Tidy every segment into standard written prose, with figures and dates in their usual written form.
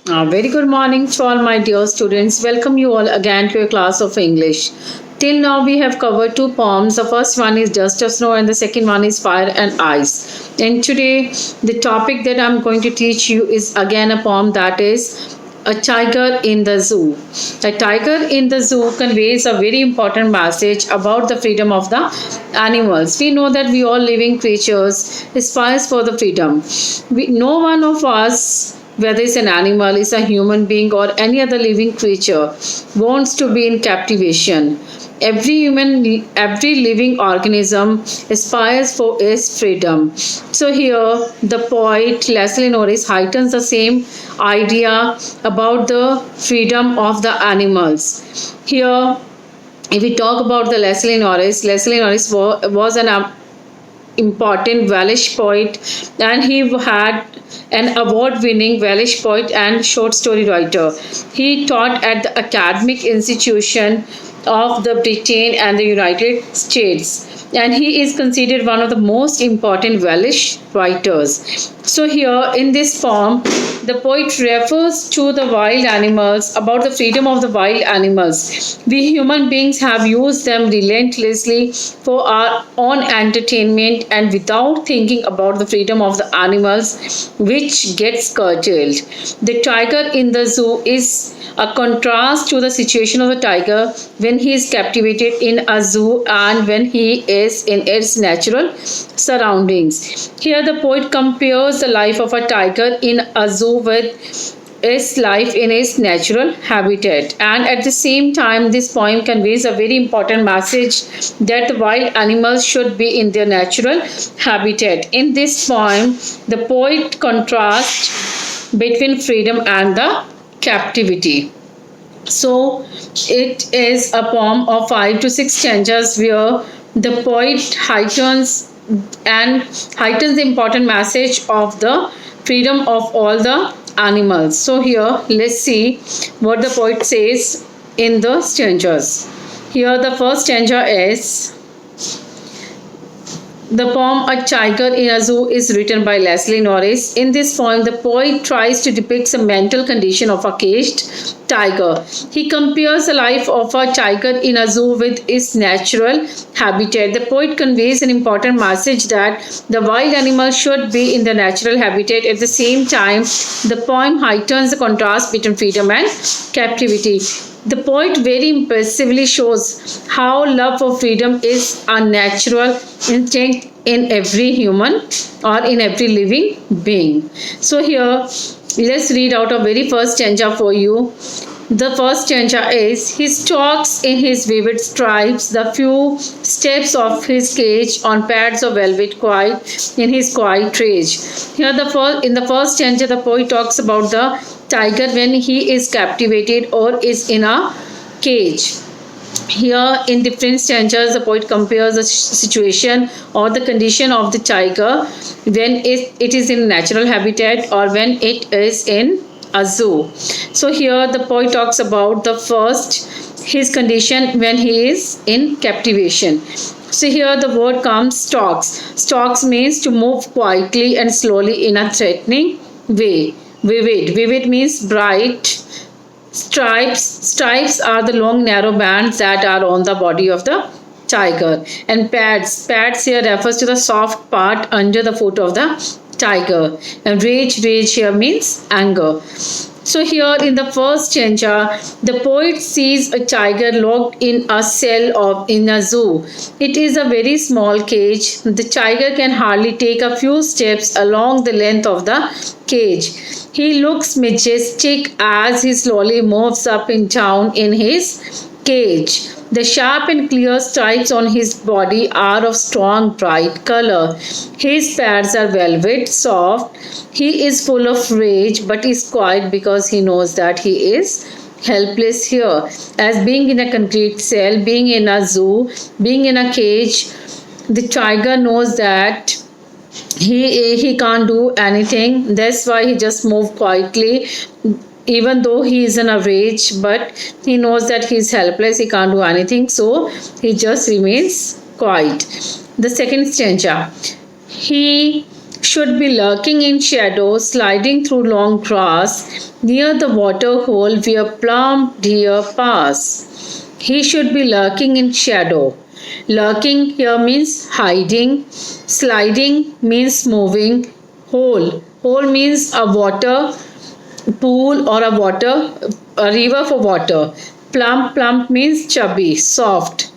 Very good morning to all my dear students. Welcome you all again to a class of English. Till now, we have covered two poems. The first one is Dust of Snow, and the second one is Fire and Ice. And today, the topic that I'm going to teach you is again a poem that is A Tiger in the Zoo. A tiger in the zoo conveys a very important message about the freedom of the animals. We know that we all living creatures aspires for the freedom. No one of us, whether it's an animal, is a human being, or any other living creature, wants to be in captivation. Every living organism aspires for its freedom. So here, the poet Leslie Norris heightens the same idea about the freedom of the animals. Here, if we talk about the Leslie Norris was an important Welsh poet, and he had an award winning Welsh poet and short story writer. He taught at the academic institution of the Britain and the United States, and he is considered one of the most important Welsh writers. So here in this poem, the poet refers to the wild animals, about the freedom of the wild animals. We human beings have used them relentlessly for our own entertainment and without thinking about the freedom of the animals, which gets curtailed. The tiger in the zoo is a contrast to the situation of the tiger when he is captivated in a zoo and when he is in its natural surroundings. Here, the poet compares the life of a tiger in a zoo with its life in its natural habitat, and at the same time this poem conveys a very important message that the wild animals should be in their natural habitat. In this poem, the poet contrasts between freedom and the captivity. So it is a poem of 5 to 6 stanzas where the poet heightens the important message of the freedom of all the animals. So here let's see what the poet says in the stanzas. Here the first stanza is the poem A Tiger in a Zoo is written by Leslie Norris. In this poem, the poet tries to depict the mental condition of a caged tiger. He compares the life of a tiger in a zoo with its natural habitat. The poet conveys an important message that the wild animal should be in the natural habitat. At the same time, the poem heightens the contrast between freedom and captivity. The poet very impressively shows how love for freedom is a natural instinct in every human or in every living being. So here, let's read out a very first stanza for you. The first stanza is, he stalks in his vivid stripes the few steps of his cage on pads of velvet quiet in his quiet rage. Here in the first stanza, the poet talks about the tiger when he is captivated or is in a cage. Here in different stanzas, the poet compares the situation or the condition of the tiger when it is in natural habitat or when it is in a zoo. So here the poet talks about the first, his condition when he is in captivation. So here the word comes stalks. Stalks means to move quietly and slowly in a threatening way. Vivid means bright. Stripes are the long narrow bands that are on the body of the tiger. And pads here refers to the soft part under the foot of the tiger. And rage here means anger. So here in the first stanza, the poet sees a tiger locked in a cell in a zoo. It is a very small cage. The tiger can hardly take a few steps along the length of the cage. He looks majestic as he slowly moves up and down in his cage. The sharp and clear stripes on his body are of strong bright color. His pads are velvet, soft. He is full of rage but is quiet because he knows that he is helpless here. As being in a concrete cell, being in a zoo, being in a cage, the tiger knows that he can't do anything. That's why he just moves quietly, even though he is in a rage, but he knows that he is helpless, he can't do anything, so he just remains quiet. The second stanza, he should be lurking in shadow, sliding through long grass, near the water hole where plump deer pass. He should be lurking in shadow. Lurking here means hiding. Sliding means moving. Hole. Hole means a water pool or a river for water. Plump means chubby, soft.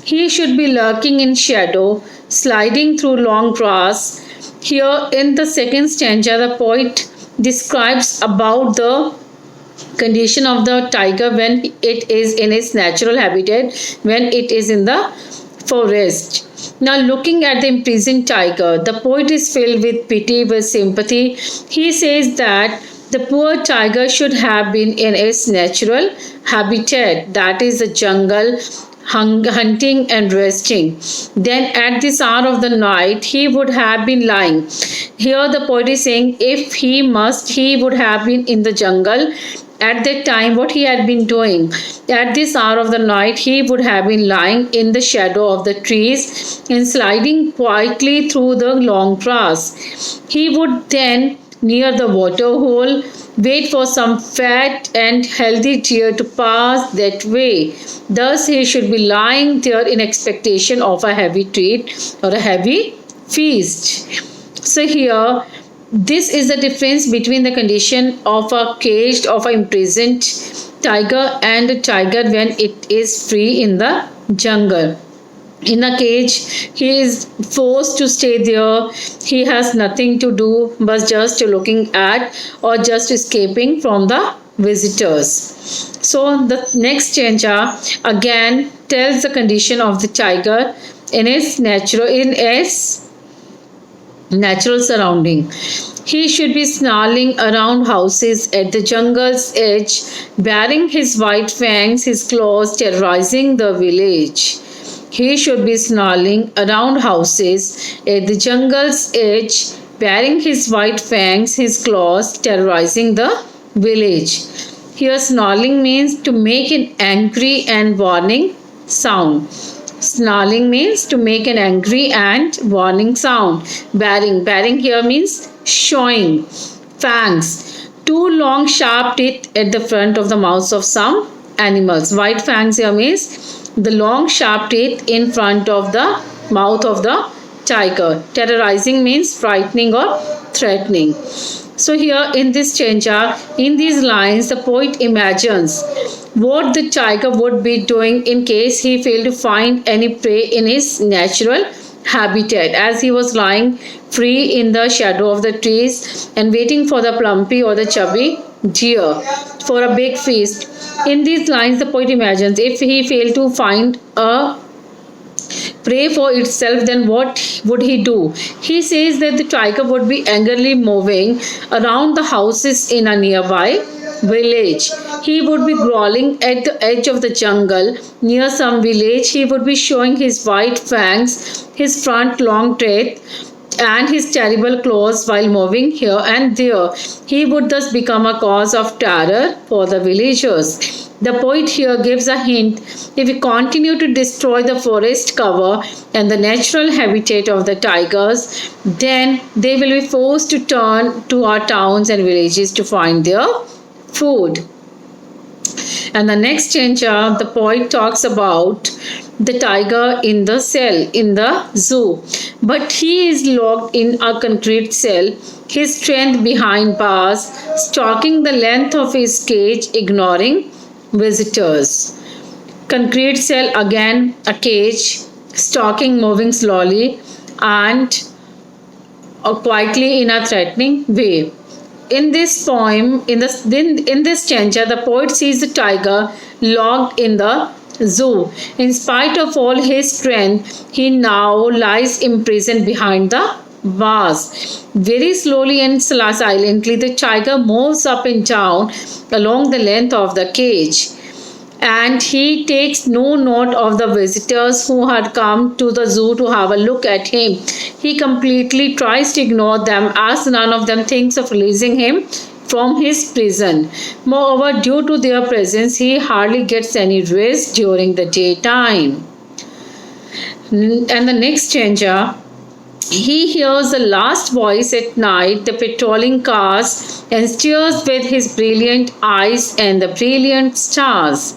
He should be lurking in shadow, sliding through long grass. Here in the second stanza, the poet describes about the condition of the tiger when it is in its natural habitat, when it is in the forest. Now, looking at the imprisoned tiger, the poet is filled with pity, with sympathy. He says that the poor tiger should have been in its natural habitat, that is the jungle, hunting and resting. Then, at this hour of the night, he would have been lying. Here, the poet is saying, if he must, he would have been in the jungle. At that time, what he had been doing, at this hour of the night, he would have been lying in the shadow of the trees and sliding quietly through the long grass. He would then, near the water hole, wait for some fat and healthy deer to pass that way. Thus, he should be lying there in expectation of a heavy treat or a heavy feast. So, here, this is the difference between the condition of a caged, of an imprisoned tiger and a tiger when it is free in the jungle. In a cage, he is forced to stay there. He has nothing to do but just looking at or just escaping from the visitors. So the next stanza again tells the condition of the tiger in its natural surrounding. He should be snarling around houses at the jungle's edge, baring his white fangs, his claws, terrorizing the village. He should be snarling around houses at the jungle's edge, baring his white fangs, his claws, terrorizing the village. Here, snarling means to make an angry and warning sound. Snarling means to make an angry and warning sound. Baring here means showing. Fangs. Two long sharp teeth at the front of the mouths of some animals. White fangs here means the long sharp teeth in front of the mouth of the tiger. Terrorizing means frightening or threatening. So here in this stanza, in these lines, the poet imagines what the tiger would be doing in case he failed to find any prey in his natural habitat, as he was lying free in the shadow of the trees and waiting for the plumpy or the chubby deer for a big feast. In these lines, the poet imagines if he failed to find a prey for itself, then what would he do? He says that the tiger would be angrily moving around the houses in a nearby village. He would be growling at the edge of the jungle near some village. He would be showing his white fangs, his front long teeth, and his terrible claws while moving here and there. He would thus become a cause of terror for the villagers. The poet here gives a hint: if we continue to destroy the forest cover and the natural habitat of the tigers, then they will be forced to turn to our towns and villages to find their food. And the next stanza, the poet talks about the tiger in the cell, in the zoo. But he is locked in a concrete cell, his strength behind bars, stalking the length of his cage, ignoring visitors. Concrete cell, again a cage, stalking, moving slowly and quietly in a threatening way. In this poem, in this stanza, the poet sees the tiger locked in the zoo. In spite of all his strength, he now lies imprisoned behind the bars. Very slowly and silently, the tiger moves up and down along the length of the cage. And he takes no note of the visitors who had come to the zoo to have a look at him. He completely tries to ignore them, as none of them thinks of releasing him from his prison. Moreover, due to their presence, he hardly gets any rest during the daytime. And the next stanza, He hears the last voice at night, the patrolling cars, and stares with his brilliant eyes and the brilliant stars.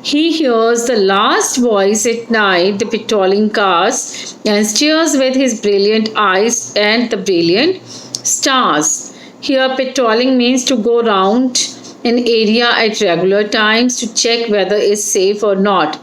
He hears the last voice at night, the patrolling cars, and stares with his brilliant eyes and the brilliant stars. Here, patrolling means to go round an area at regular times to check whether it's safe or not.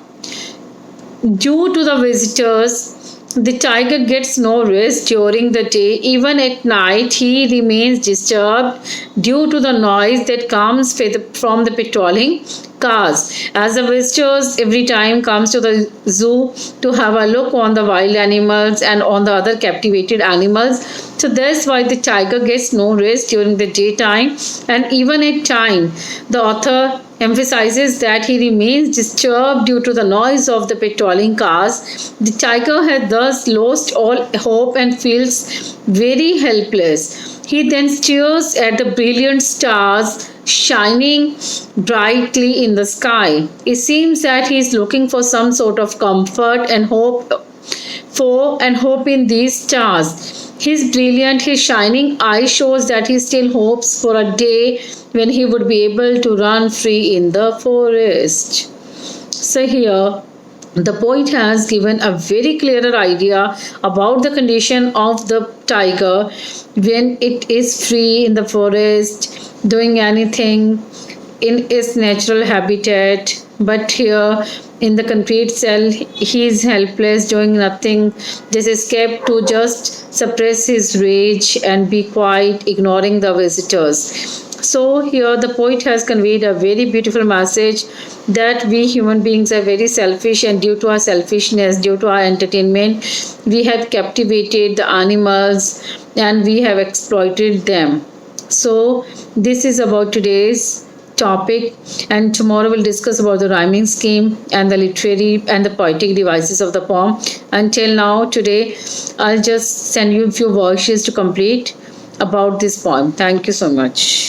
Due to the visitors, the tiger gets no rest during the day. Even at night, he remains disturbed due to the noise that comes from the patrolling cars. As the visitors every time comes to the zoo to have a look on the wild animals and on the other captivated animals, so that's why the tiger gets no rest during the daytime, and even at time. The author emphasizes that he remains disturbed due to the noise of the patrolling cars. The tiger has thus lost all hope and feels very helpless. He then stares at the brilliant stars shining brightly in the sky. It seems that he is looking for some sort of comfort and hope in these stars. His shining eye shows that he still hopes for a day when he would be able to run free in the forest. So here the poet has given a very clearer idea about the condition of the tiger when it is free in the forest, doing anything in its natural habitat. But here in the concrete cell, he is helpless, doing nothing, just escape to just suppress his rage and be quiet, ignoring the visitors. So here the poet has conveyed a very beautiful message that we human beings are very selfish, and due to our selfishness, due to our entertainment, we have captivated the animals and we have exploited them. So this is about today's topic, and tomorrow we'll discuss about the rhyming scheme and the literary and the poetic devices of the poem. Until now, today I'll just send you a few verses to complete about this poem. Thank you so much.